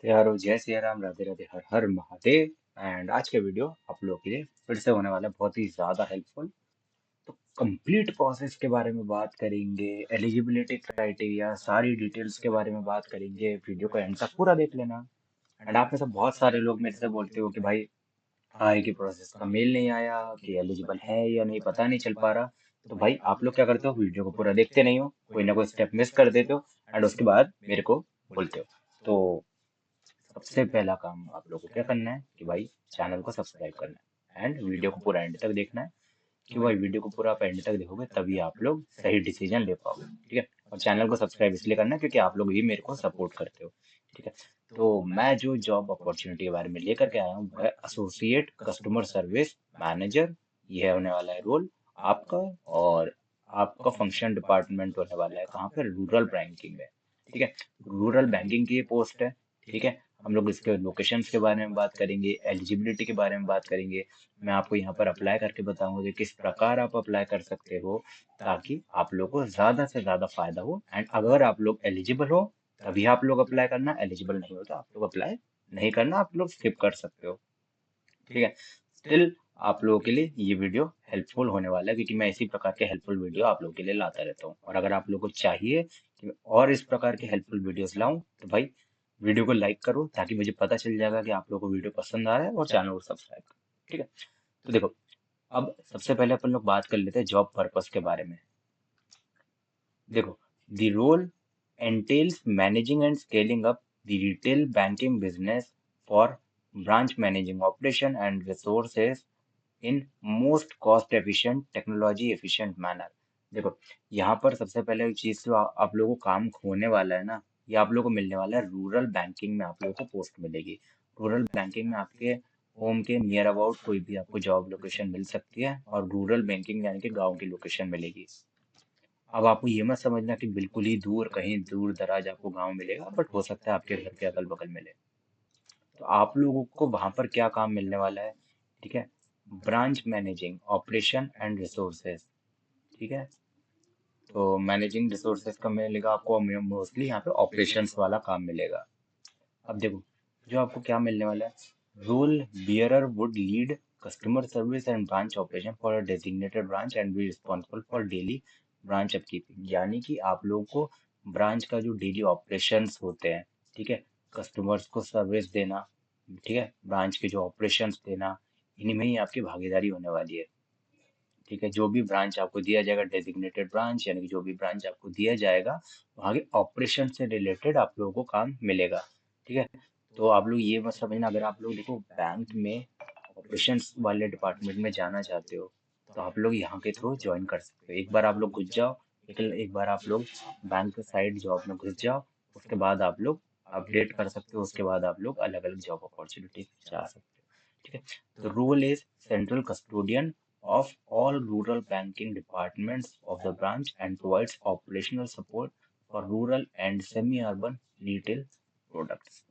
यारो जय सिया राम, राधे राधे, हर हर महादेव। एंड आज का वीडियो आप लोगों के लिए फिर से होने वाला है बहुत ही ज्यादा हेल्पफुल। तो कंप्लीट प्रोसेस के बारे में बात करेंगे, एलिजिबिलिटी क्राइटेरिया, सारी डिटेल्स के बारे में बात करेंगे। वीडियो को एंड तक पूरा देख लेना। एंड आप में से बहुत सारे लोग मेरे से बोलते हो कि भाई आय की प्रोसेस का मेल नहीं आया, कि एलिजिबल है या नहीं पता नहीं चल पा रहा। तो भाई आप लोग क्या करते हो, वीडियो को पूरा देखते नहीं हो, कोई ना कोई स्टेप मिस कर देते हो एंड उसके बाद मेरे को बोलते हो। तो सबसे पहला काम आप लोगों को क्या करना है कि भाई चैनल को सब्सक्राइब करना है एंड वीडियो को पूरा एंड तक देखना है। कि भाई वीडियो को पूरा आप एंड तक देखोगे तभी आप लोग सही डिसीजन ले पाओगे। ठीक है, और चैनल को सब्सक्राइब इसलिए करना है क्योंकि आप लोग ही मेरे को सपोर्ट करते हो। ठीक है, तो मैं जो जॉब अपॉर्चुनिटी के बारे में लेकर के आया हूँ वो है एसोसिएट कस्टमर सर्विस मैनेजर। ये है होने वाला है रोल आपका। और आपका फंक्शन डिपार्टमेंट होने वाला है कहाँ पे, रूरल बैंकिंग में। ठीक है, रूरल बैंकिंग की ये पोस्ट है। ठीक है, हम लोग इसके लोकेशंस के बारे में बात करेंगे, एलिजिबिलिटी के बारे में बात करेंगे। मैं आपको यहाँ पर अप्लाई करके बताऊंगा कि किस प्रकार आप अप्लाई कर सकते हो ताकि आप लोगों को ज्यादा से ज्यादा फायदा हो। एंड अगर आप लोग एलिजिबल हो तभी आप लोग अप्लाई करना, एलिजिबल नहीं हो तो आप लोग अप्लाई नहीं करना, आप लोग स्किप कर सकते हो। ठीक है, स्टिल आप लोगों के लिए ये वीडियो हेल्पफुल होने वाला है क्योंकि मैं इसी प्रकार के हेल्पफुल वीडियो आप लोगों के लिए लाता रहता हूँ। और अगर आप लोगों को चाहिए कि मैं और इस प्रकार के हेल्पफुल वीडियोस लाऊं तो भाई वीडियो को लाइक करो ताकि मुझे पता चल जाएगा कि आप लोगों को वीडियो पसंद आ रहा है, और चैनल को सब्सक्राइब करो। ठीक है, तो देखो, अब सबसे पहले अपन लोग बात कर लेते हैं जॉब पर्पस के बारे में। देखो, the role entails managing and scaling up the retail banking business for branch managing operation and resources in most cost efficient technology efficient manner। देखो, यहाँ पर सबसे पहले एक चीज जो आप लोगों को काम होने वाला है ना, ये आप लोगों को मिलने वाला है रूरल बैंकिंग में। आप लोगों को पोस्ट मिलेगी रूरल बैंकिंग में, आपके होम के नियर अबाउट कोई भी आपको जॉब लोकेशन मिल सकती है, और रूरल बैंकिंग यानी कि गांव की लोकेशन मिलेगी। अब आपको ये मत समझना कि बिल्कुल ही दूर, कहीं दूर दराज आपको गांव मिलेगा, बट हो सकता है आपके घर के अगल बगल मिले। तो आप लोगों को वहां पर क्या काम मिलने वाला है, ठीक है, branch managing operation and resources. ठीक है, तो मैनेजिंग रिसोर्सेज का मिलेगा आपको, मोस्टली यहाँ पे ऑपरेशंस वाला काम मिलेगा। अब देखो, जो आपको क्या मिलने वाला है, role bearer would lead customer service and branch operation for a designated branch and be responsible for daily branch upkeeping. यानी कि आप लोगों को ब्रांच का जो डेली ऑपरेशंस होते हैं, ठीक है, कस्टमर्स को सर्विस देना, ठीक है, ब्रांच के जो ऑपरेशंस देना, इन्हीं में ही आपकी भागीदारी होने वाली है। ठीक है, जो भी ब्रांच आपको दिया जाएगा, डेजिग्नेटेड ब्रांच यानी कि जो भी ब्रांच आपको दिया जाएगा, वहाँ के ऑपरेशन से रिलेटेड आप लोगों को काम मिलेगा। ठीक है, तो आप लोग ये मत समझना, अगर आप लोग देखो बैंक में ऑपरेशंस वाले डिपार्टमेंट में जाना चाहते हो तो आप लोग यहाँ के थ्रू ज्वाइन कर सकते हो। एक बार आप लोग घुस जाओ, एक बार आप लोग बैंक साइड जॉब में घुस जाओ, उसके बाद आप लोग अपडेट कर सकते हो, उसके बाद आप लोग अलग अलग जॉब अपॉर्चुनिटी जा सकते हो। ठीक है, the role is central custodian of all rural banking departments of the branch and provides operational support for rural and semi-urban retail products।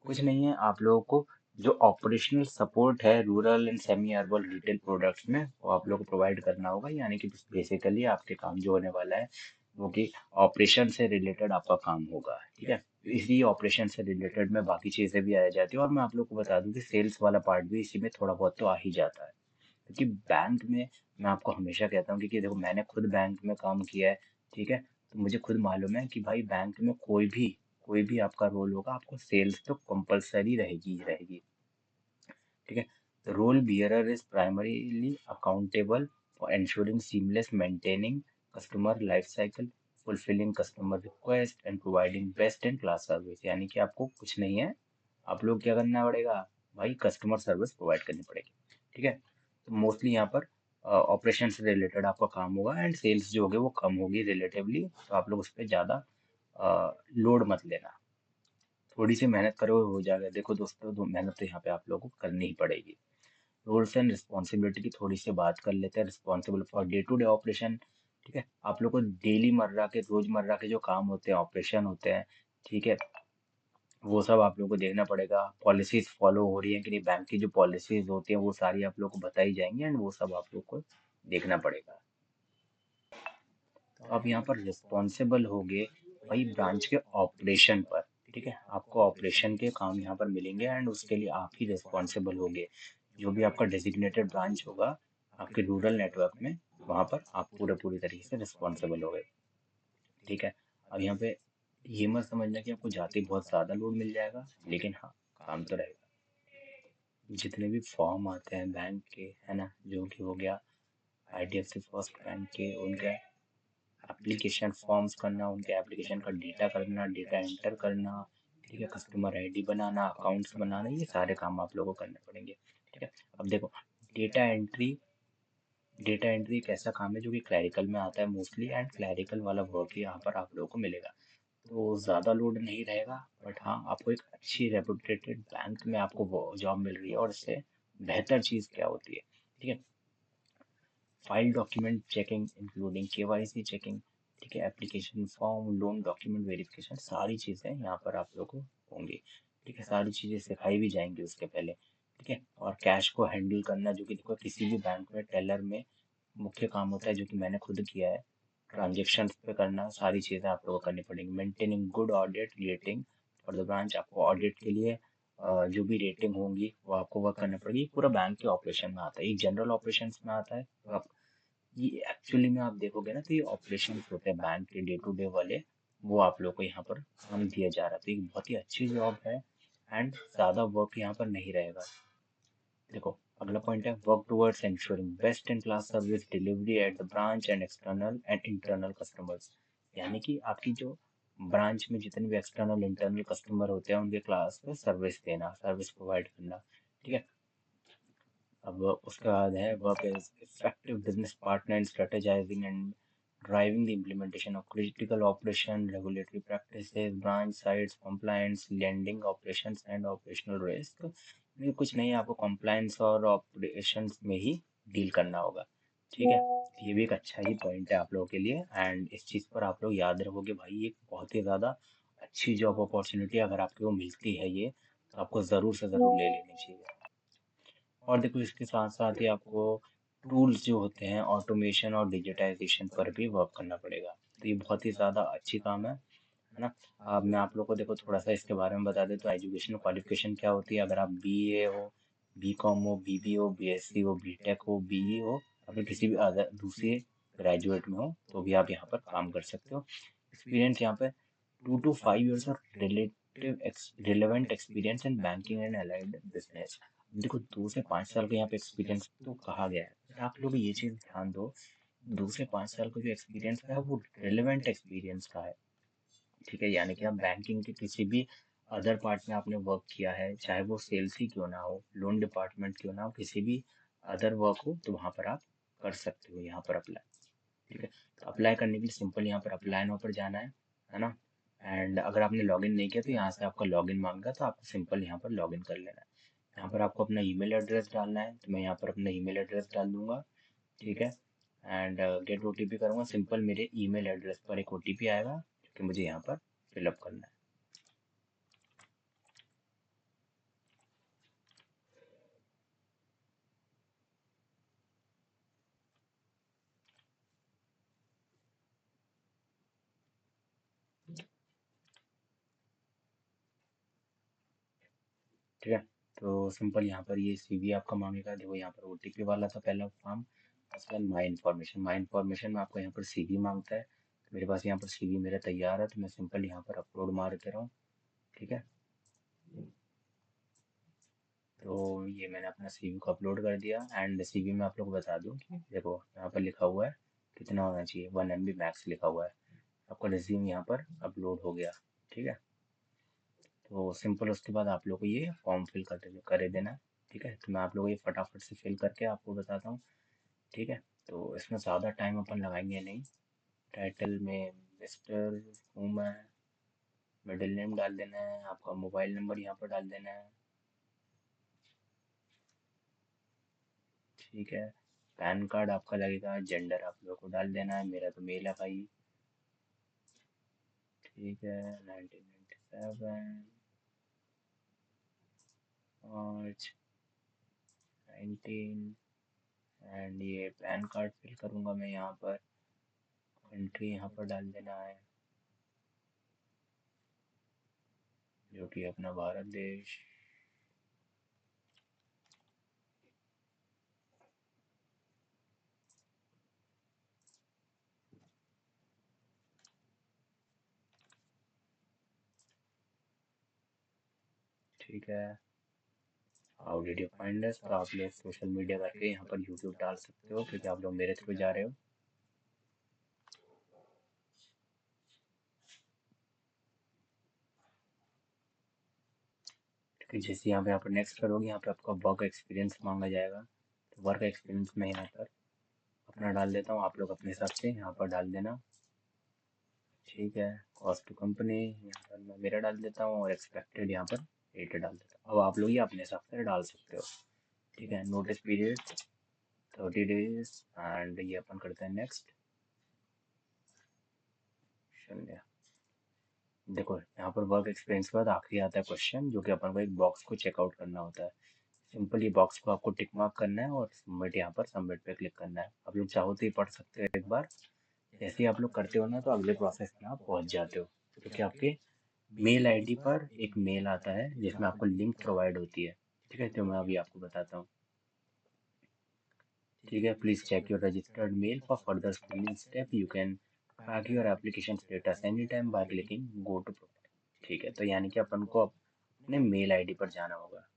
कुछ नहीं है, आप लोगों को जो ऑपरेशनल सपोर्ट है rural and semi urban retail products में वो आप लोगों को प्रोवाइड करना होगा। यानी कि बेसिकली आपके काम जो होने वाला है वो कि ऑपरेशन से रिलेटेड आपका काम होगा। ठीक है, तो इसी ऑपरेशन से रिलेटेड में बाकी चीजें भी आ जाती है, और मैं आप लोग को बता दूं कि सेल्स वाला पार्ट भी इसी में थोड़ा बहुत तो आ ही जाता है। क्योंकि बैंक में मैं आपको हमेशा कहता हूँ क्योंकि देखो मैंने खुद बैंक में काम किया है। ठीक है, तो मुझे खुद मालूम है कि भाई बैंक में कोई भी आपका रोल होगा, आपको सेल्स तो कंपलसरी रहेगी ही रहेगी। ठीक है, the role bearer is primarily accountable for ensuring seamless maintaining customer life cycle, fulfilling customer request and providing best in class service। यानी कि आपको कुछ नहीं है, आप लोग क्या करना पड़ेगा भाई, कस्टमर सर्विस प्रोवाइड करनी पड़ेगी। ठीक है, तो मोस्टली यहाँ पर ऑपरेशन से रिलेटेड आपका काम होगा एंड सेल्स जो होगी वो कम होगी रिलेटिवली, तो आप लोग उस पर ज़्यादा लोड मत लेना। थोड़ी सी मेहनत करो हो जाएगा। देखो दोस्तों, मेहनत तो यहाँ पे आप लोगों को करनी ही पड़ेगी। रोल्स एंड रिस्पॉन्सिबिलिटी की थोड़ी सी बात कर लेते हैं। Responsible for day to day operation. ठीक है, आप लोग को डेली मर्रा के, रोजमर्रा के जो काम होते हैं, ऑपरेशन होते हैं, ठीक है, वो सब आप लोग को देखना पड़ेगा। पॉलिसीज फॉलो हो रही है कि नहीं, बैंक की जो पॉलिसीज होती हैं वो सारी आप लोग को बताई जाएंगी एंड वो सब आप लोग को देखना पड़ेगा। तो आप यहाँ पर रिस्पॉन्सिबल होगे भाई ब्रांच के ऑपरेशन पर। ठीक है, आपको ऑपरेशन के काम यहाँ पर मिलेंगे एंड उसके लिए आप ही रिस्पॉन्सिबल होंगे। जो भी आपका डेजिग्नेटेड ब्रांच होगा आपके रूरल नेटवर्क में, वहाँ पर आप पूरे पूरी तरीके से रिस्पॉन्सिबल होंगे। ठीक है, अब यहाँ पे ये मत समझना कि आपको जाते ही बहुत ज़्यादा लोड मिल जाएगा, लेकिन हाँ, काम तो रहेगा। जितने भी फॉर्म आते हैं बैंक के, है ना, जो कि हो गया IDFC फर्स्ट बैंक के, उनके एप्लीकेशन फॉर्म्स करना, उनके एप्लीकेशन का डेटा करना, डेटा एंटर करना, ठीक है, कस्टमर आईडी बनाना, अकाउंट्स बनाना, ये सारे काम आप लोगों को करने पड़ेंगे। ठीक है, अब देखो, डेटा एंट्री डेटा एंट्री एक ऐसा काम है जो कि क्लैरिकल में आता है मोस्टली, एंड क्लैरिकल वाला वर्क यहाँ पर आप लोगों को मिलेगा। तो ज़्यादा लोड नहीं रहेगा, बट हाँ, आपको एक अच्छी रेपुटेटेड बैंक में आपको वो जॉब मिल रही है, और इससे बेहतर चीज़ क्या होती है? ठीक है, file document checking including KYC checking, ठीक है, application form, loan document verification, सारी चीज़ें यहाँ पर आप लोगों को होंगी। ठीक है, सारी चीज़ें सिखाई भी जाएंगी उसके पहले। ठीक है, और कैश को हैंडल करना, जो कि देखो किसी भी बैंक में टेलर में मुख्य काम होता है, जो कि मैंने खुद किया है। ट्रांजेक्शन पे करना, सारी चीज़ें आप लोगों को करनी पड़ेंगी। Maintaining good audit rating for the branch, आपको ऑडिट के लिए जो भी रेटिंग होंगी वो आपको वर्क करना पड़ेगी। पूरा बैंक के ऑपरेशन में आता है, एक जनरल ऑपरेशन में आता है। तो आप ये एक्चुअली में आप देखोगे ना, तो ये ऑपरेशन होते हैं बैंक के डे टू डे वाले, वो आप लोग को यहाँ पर काम दिया जा रहा है। तो ये बहुत ही अच्छी जॉब है, एंड ज़्यादा वर्क यहाँ पर नहीं रहेगा। देखो, अगला पॉइंट है work towards ensuring best in class service delivery at the branch and external and internal customers. यानी कि आपकी जो ब्रांच में जितने भी एक्सटर्नल इंटरनल कस्टमर होते हैं, उनके क्लास में सर्विस देना, सर्विस प्रोवाइड करना। ठीक है, अब उसके बाद है work as effective business partner in strategizing and driving the implementation of critical operation regulatory practices branch sites compliance landing operations and operational risk. ये कुछ नहीं है, आपको कंप्लायंस और ऑपरेशंस में ही डील करना होगा। ठीक है, ये भी एक अच्छा ही पॉइंट है आप लोगों के लिए, एंड इस चीज़ पर आप लोग याद रखोगे भाई, ये बहुत ही ज़्यादा अच्छी जॉब अपॉर्चुनिटी अगर आपको मिलती है ये, तो आपको ज़रूर से ज़रूर ले लेनी चाहिए। और देखो, इसके साथ साथ ही आपको टूल्स जो होते हैं ऑटोमेशन और डिजिटाइजेशन पर भी वर्क करना पड़ेगा। तो ये बहुत ही ज़्यादा अच्छी काम है ना। अब मैं आप लोग को देखो थोड़ा सा इसके बारे में बता दें, तो एजुकेशन क्वालिफिकेशन क्या होती है। अगर आप BA हो, BCom हो, BB हो, BSc हो, BTech हो, BE हो, या फिर किसी भी अदर दूसरे ग्रेजुएट में हो, तो भी आप यहाँ पर काम कर सकते हो। एक्सपीरियंस यहाँ पे 2 to 5 years of relevant experience in banking and allied business। देखो, 2 से 5 साल का यहाँ पे एक्सपीरियंस तो कहा गया है, बट आप लोग ये चीज ध्यान दो, 2 से 5 साल का जो एक्सपीरियंस है वो रिलेवेंट एक्सपीरियंस का है। ठीक है, यानी कि आप बैंकिंग के किसी भी अदर पार्ट में आपने वर्क किया है, चाहे वो सेल्स ही क्यों ना हो, लोन डिपार्टमेंट क्यों ना हो, किसी भी अदर वर्क हो, तो वहां पर आप कर सकते हो यहाँ पर अप्लाई। ठीक है, तो अप्लाई करने के लिए सिंपल यहाँ पर अप्लाई नाउ पर जाना है ना। एंड अगर आपने लॉगिन नहीं किया तो यहाँ से आपका लॉगिन मांगा, तो आपको सिंपल यहाँ पर लॉगिन कर लेना है। यहाँ पर आपको अपना ईमेल एड्रेस डालना है, तो मैं यहाँ पर अपना ईमेल एड्रेस डाल दूंगा। ठीक है, एंड गेट OTP करूँगा, सिंपल मेरे ईमेल एड्रेस पर एक OTP आएगा, जो कि मुझे यहाँ पर फिलअप करना है। ठीक है, तो सिंपल यहाँ पर ये CV आपका मांगेगा। देखो, यहाँ पर OTP वाला था पहला फॉर्म। उसके बाद माई इन्फॉर्मेशन में आपको यहाँ पर CV मांगता है। तो मेरे पास यहाँ पर CV मेरा तैयार है, तो मैं सिंपल यहाँ पर अपलोड मार दे रहा हूँ। ठीक है, तो ये मैंने अपना CV को अपलोड कर दिया, एंड CV में आप लोग बता दूं कि देखो यहाँ पर लिखा हुआ है कितना होना चाहिए, 1 MB मैक्स लिखा हुआ है। आपका रिज्यूम यहाँ पर अपलोड हो गया। ठीक है, तो सिंपल उसके बाद आप लोग को ये फॉर्म फिल कर देना है। ठीक है, तो मैं आप लोगों को ये फटाफट से फिल करके आपको बताता हूँ। ठीक है, तो इसमें ज़्यादा टाइम अपन लगाएंगे नहीं। टाइटल में मिस्टर हूँ मैं, मिडिल नेम डाल देना है, आपका मोबाइल नंबर यहाँ पर डाल देना है। ठीक है, पैन कार्ड आपका लगेगा, जेंडर आप लोगों को डाल देना है, मेरा तो मेल है भाई। ठीक है, 1997 मार्च 19, एंड ये पैन कार्ड फिल करूँगा मैं यहाँ पर, कंट्री यहाँ पर डाल देना है। जो कि अपना भारत देश। ठीक है, how did you find us? तो आप लोग सोशल मीडिया करके यहाँ पर यूट्यूब डाल सकते हो, क्योंकि आप लोग मेरे थ्रू जा रहे हो। कि जैसे यहाँ पर नेक्स्ट करोगे, यहाँ पे आपका वर्क एक्सपीरियंस मांगा जाएगा। तो वर्क एक्सपीरियंस में यहाँ पर अपना डाल देता हूँ, आप लोग अपने हिसाब से यहाँ पर डाल देना। ठीक है, कॉस्ट टू कंपनी यहाँ पर मैं मेरा डाल देता हूँ, और एक्सपेक्टेड यहाँ पर 8 डाल देता हूँ। अब आप लोग ये अपने हिसाब से डाल सकते हो। ठीक है, नोटिस पीरियड 30 days, एंड ये अपन करते हैं नेक्स्ट। शून्य। देखो यहाँ पर वर्क एक्सपीरियंस के बाद आखिरी आता है क्वेश्चन, जो कि अपन को एक बॉक्स को चेकआउट करना होता है। सिंपल ये बॉक्स को आपको टिक मार्क करना है और सबमिट, यहाँ पर सबमिट पे क्लिक करना है। आप लोग चाहो तो ये पढ़ सकते हो एक बार। जैसे ही आप लोग करते हो ना, तो अगले प्रोसेस में आप पहुंच जाते हो, क्योंकि आपके मेल आईडी पर एक मेल आता है जिसमें आपको लिंक प्रोवाइड होती है। ठीक है, तो मैं अभी आपको बताता हूँ। ठीक है, please check your registered mail for further screening step. You can track your application status any time by clicking go to profile. ठीक है, तो यानी कि अपन को अपने मेल आईडी पर जाना होगा।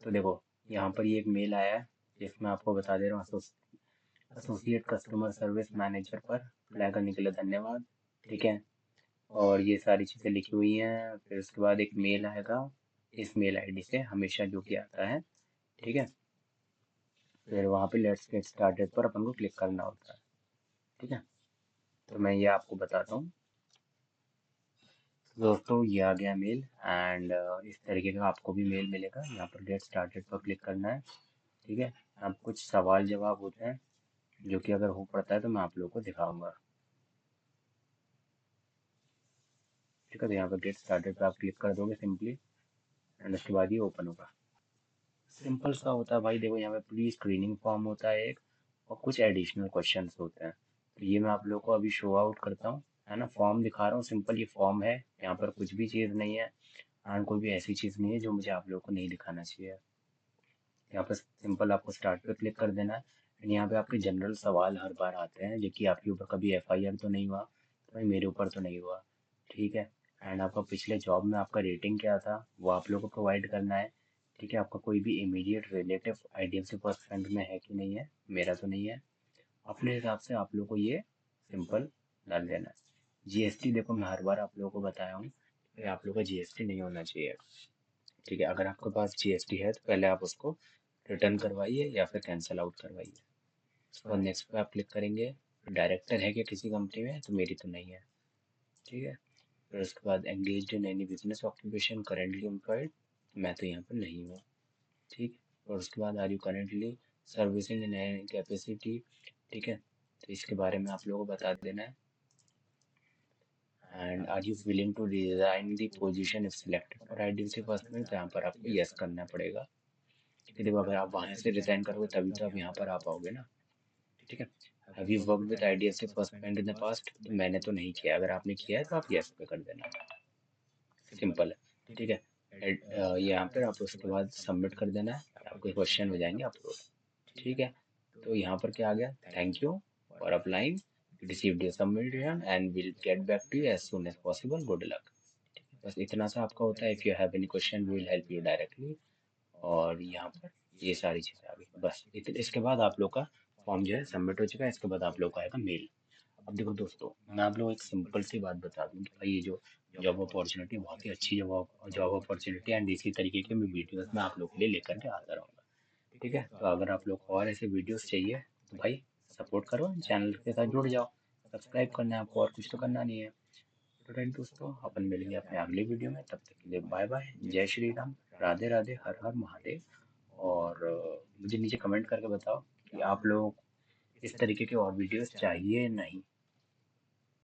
तो देखो यहाँ पर ये एक मेल आया है, जिसमें आपको बता दे रहा हूँ, एसोसिएट कस्टमर सर्विस मैनेजर पर अप्लाई करने के लिए धन्यवाद। ठीक है, और ये सारी चीज़ें लिखी हुई हैं। फिर उसके बाद एक मेल आएगा इस मेल आईडी से, हमेशा जो कि आता है। ठीक है, फिर वहाँ पे लेट्स गेट स्टार्टेड पर अपन को क्लिक करना होता है। ठीक है, तो मैं ये आपको बताता हूँ। दोस्तों ये आ गया मेल, एंड इस तरीके का आपको भी मेल मिलेगा। यहाँ पर गेट स्टार्टेड पर क्लिक करना है। ठीक है, अब कुछ सवाल जवाब होते हैं, जो कि अगर हो पड़ता है तो मैं आप लोगों को दिखाऊंगा। ठीक है, तो यहाँ पर गेट स्टार्टेड पे आप क्लिक कर दोगे सिंपली, एंड उसके बाद ये ओपन होगा। सिंपल सा होता है भाई। देखो यहाँ पे प्री स्क्रीनिंग फॉर्म होता है एक, और कुछ एडिशनल क्वेश्चंस होते हैं। तो ये मैं आप लोगों को अभी शो आउट करता हूँ, है ना। फॉर्म दिखा रहा हूँ, सिंपल ये फॉर्म है। यहाँ पर कुछ भी चीज़ नहीं है, एंड कोई भी ऐसी चीज़ नहीं है जो मुझे आप लोगों को नहीं दिखाना चाहिए। यहाँ पर सिंपल आपको स्टार्ट पे क्लिक कर देना है, एंड यहाँ पे आपके जनरल सवाल हर बार आते हैं, जो कि आपके ऊपर कभी एफआईआर तो नहीं हुआ, तो भाई मेरे ऊपर तो नहीं हुआ। ठीक है, एंड आपका पिछले जॉब में आपका रेटिंग क्या था, वो आप लोगों को प्रोवाइड करना है। ठीक है, आपका कोई भी immediate relative IDFC First bank में है कि नहीं है, मेरा तो नहीं है। अपने हिसाब से आप लोगों को ये सिंपल डाल देना है। जीएसटी देखो मैं हर बार आप लोगों को बताया हूँ कि आप लोगों का जीएसटी नहीं होना चाहिए। ठीक है, अगर आपके पास जीएसटी है तो पहले आप उसको रिटर्न करवाइए या फिर कैंसिल आउट करवाइए। उसके बाद नेक्स्ट पे आप क्लिक करेंगे। डायरेक्टर है क्या किसी कंपनी में, तो मेरी तो नहीं है। ठीक है, फिर उसके बाद engaged in any business occupation currently employed, मैं तो यहाँ पर नहीं हूँ। ठीक, और उसके बाद are you currently servicing in any capacity. ठीक है, तो इसके बारे में आप लोगों को बता देना है। And are you willing to resign the position if selected for IDFC First Bank, तो यहाँ पर आपको यस करना पड़ेगा। कि देखो अगर आप वहां से रिजाइन करोगे तभी तो आप यहाँ पर आ पाओगे ना। ठीक है, have you worked with IDFC First bank in the past, तो मैंने तो नहीं किया। अगर आपने किया है तो आप यस पे कर देना, सिंपल है। ठीक है, यहाँ पर आप उसके बाद सबमिट कर देना है, आपके क्वेश्चन हो जाएंगे अपलोड। ठीक है, तो यहाँ पर क्या आ गया, thank you for applying, received your submission and will get back to you as soon as possible, good luck. बस इतना सा आपका होता है। If you have any question we will help you directly. और यहाँ पर ये सारी चीज़ें आ गई। बस इसके बाद आप लोग का फॉर्म जो है सबमिट हो चुका है। इसके बाद आप लोग को आएगा मेल। अब देखो दोस्तों, मैं आप लोगों को एक सिंपल सी बात बता दूं कि भाई ये जो जॉब अपॉर्चुनिटी बहुत ही अच्छी जॉब जॉब अपॉर्चुनिटी, एंड इसी तरीके के मैं वीडियोस में आप लोग के लिए लेकर के आता रहूँगा। ठीक है, तो अगर आप लोग को और ऐसे वीडियोस चाहिए तो भाई सपोर्ट करो, चैनल के साथ जुड़ जाओ। सब्सक्राइब करना है आपको, और कुछ तो करना नहीं है। तो राइट दोस्तों, अपन मिलेंगे अपने अगले वीडियो में। तब तक के लिए बाय बाय, जय श्री राम, राधे राधे, हर हर महादेव। और मुझे नीचे कमेंट करके बताओ कि आप लोग इस तरीके के और वीडियोस चाहिए नहीं।